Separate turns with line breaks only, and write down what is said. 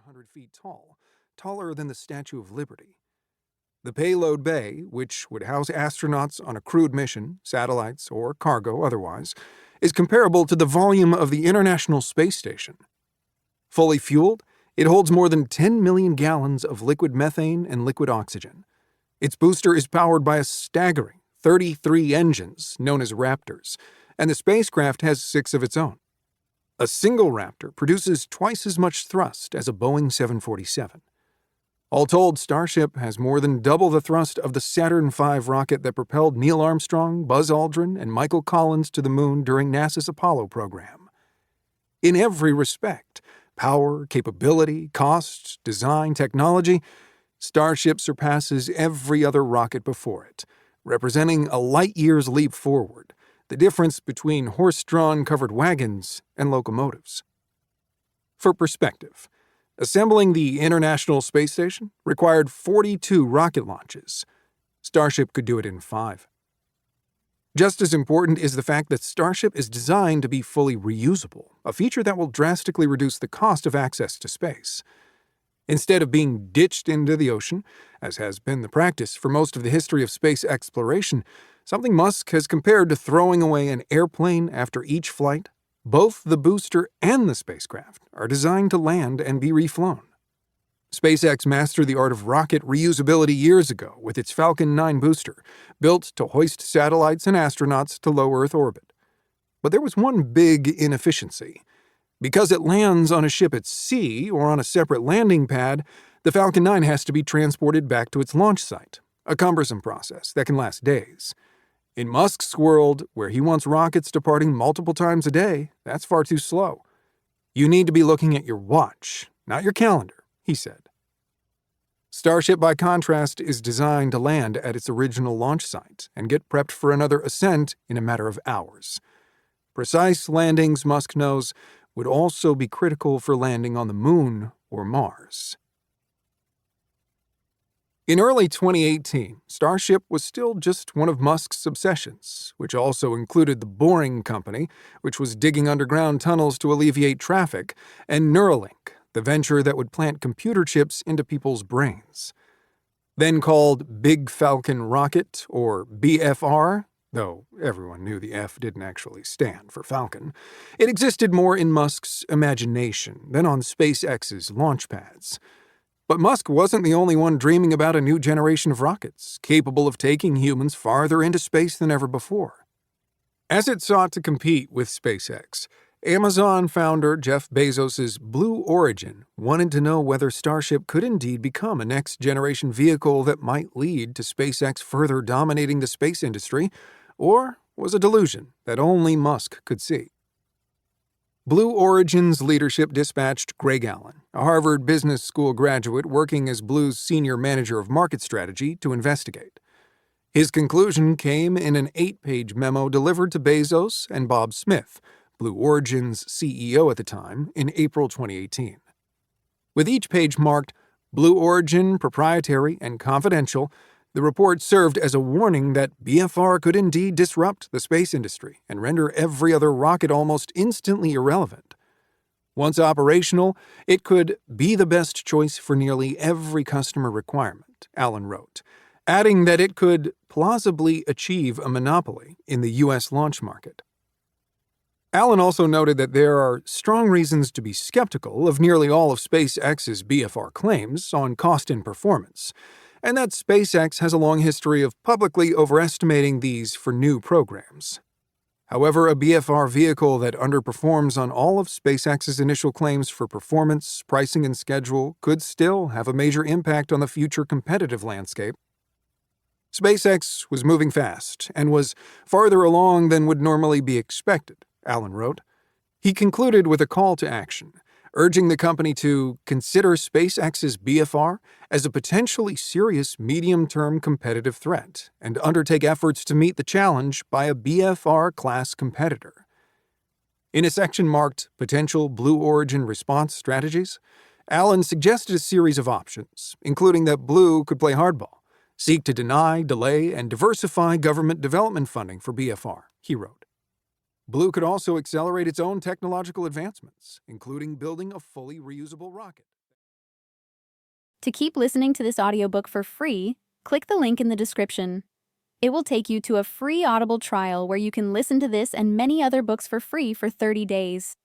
100 feet tall, taller than the Statue of Liberty. The payload bay, which would house astronauts on a crewed mission, satellites, or cargo otherwise, is comparable to the volume of the International Space Station. Fully fueled, it holds more than 10 million gallons of liquid methane and liquid oxygen. Its booster is powered by a staggering 33 engines, known as Raptors, and the spacecraft has 6 of its own. A single Raptor produces twice as much thrust as a Boeing 747. All told, Starship has more than double the thrust of the Saturn V rocket that propelled Neil Armstrong, Buzz Aldrin, and Michael Collins to the moon during NASA's Apollo program. In every respect, power, capability, cost, design, technology, Starship surpasses every other rocket before it, representing a light-years leap forward, the difference between horse-drawn covered wagons and locomotives. For perspective, assembling the International Space Station required 42 rocket launches. Starship could do it in 5. Just as important is the fact that Starship is designed to be fully reusable, a feature that will drastically reduce the cost of access to space. Instead of being ditched into the ocean, as has been the practice for most of the history of space exploration, something Musk has compared to throwing away an airplane after each flight, both the booster and the spacecraft are designed to land and be reflown. SpaceX mastered the art of rocket reusability years ago with its Falcon 9 booster, built to hoist satellites and astronauts to low Earth orbit. But there was one big inefficiency. Because it lands on a ship at sea or on a separate landing pad, the Falcon 9 has to be transported back to its launch site, a cumbersome process that can last days. In Musk's world, where he wants rockets departing multiple times a day, that's far too slow. You need to be looking at your watch, not your calendar, he said. Starship, by contrast, is designed to land at its original launch site and get prepped for another ascent in a matter of hours. Precise landings, Musk knows, would also be critical for landing on the Moon or Mars. In early 2018, Starship was still just one of Musk's obsessions, which also included the Boring Company, which was digging underground tunnels to alleviate traffic, and Neuralink, the venture that would plant computer chips into people's brains. Then called Big Falcon Rocket, or BFR, though everyone knew the F didn't actually stand for Falcon, it existed more in Musk's imagination than on SpaceX's launch pads. But Musk wasn't the only one dreaming about a new generation of rockets, capable of taking humans farther into space than ever before. As it sought to compete with SpaceX, Amazon founder Jeff Bezos' Blue Origin wanted to know whether Starship could indeed become a next-generation vehicle that might lead to SpaceX further dominating the space industry, or was a delusion that only Musk could see. Blue Origin's leadership dispatched Greg Allen, a Harvard Business School graduate working as Blue's senior manager of market strategy, to investigate. His conclusion came in an 8-page memo delivered to Bezos and Bob Smith, Blue Origin's CEO at the time, in April 2018. With each page marked Blue Origin, proprietary, and confidential, the report served as a warning that BFR could indeed disrupt the space industry and render every other rocket almost instantly irrelevant. Once operational, it could be the best choice for nearly every customer requirement, Allen wrote, adding that it could plausibly achieve a monopoly in the U.S. launch market. Allen also noted that there are strong reasons to be skeptical of nearly all of SpaceX's BFR claims on cost and performance, and that SpaceX has a long history of publicly overestimating these for new programs. However, a BFR vehicle that underperforms on all of SpaceX's initial claims for performance, pricing, and schedule could still have a major impact on the future competitive landscape. SpaceX was moving fast and was farther along than would normally be expected, Allen wrote. He concluded with a call to action, urging the company to consider SpaceX's BFR as a potentially serious medium-term competitive threat and undertake efforts to meet the challenge by a BFR-class competitor. In a section marked Potential Blue Origin Response Strategies, Allen suggested a series of options, including that Blue could play hardball, seek to deny, delay, and diversify government development funding for BFR, he wrote. Blue could also accelerate its own technological advancements, including building a fully reusable rocket.
To keep listening to this audiobook for free, click the link in the description. It will take you to a free Audible trial where you can listen to this and many other books for free for 30 days.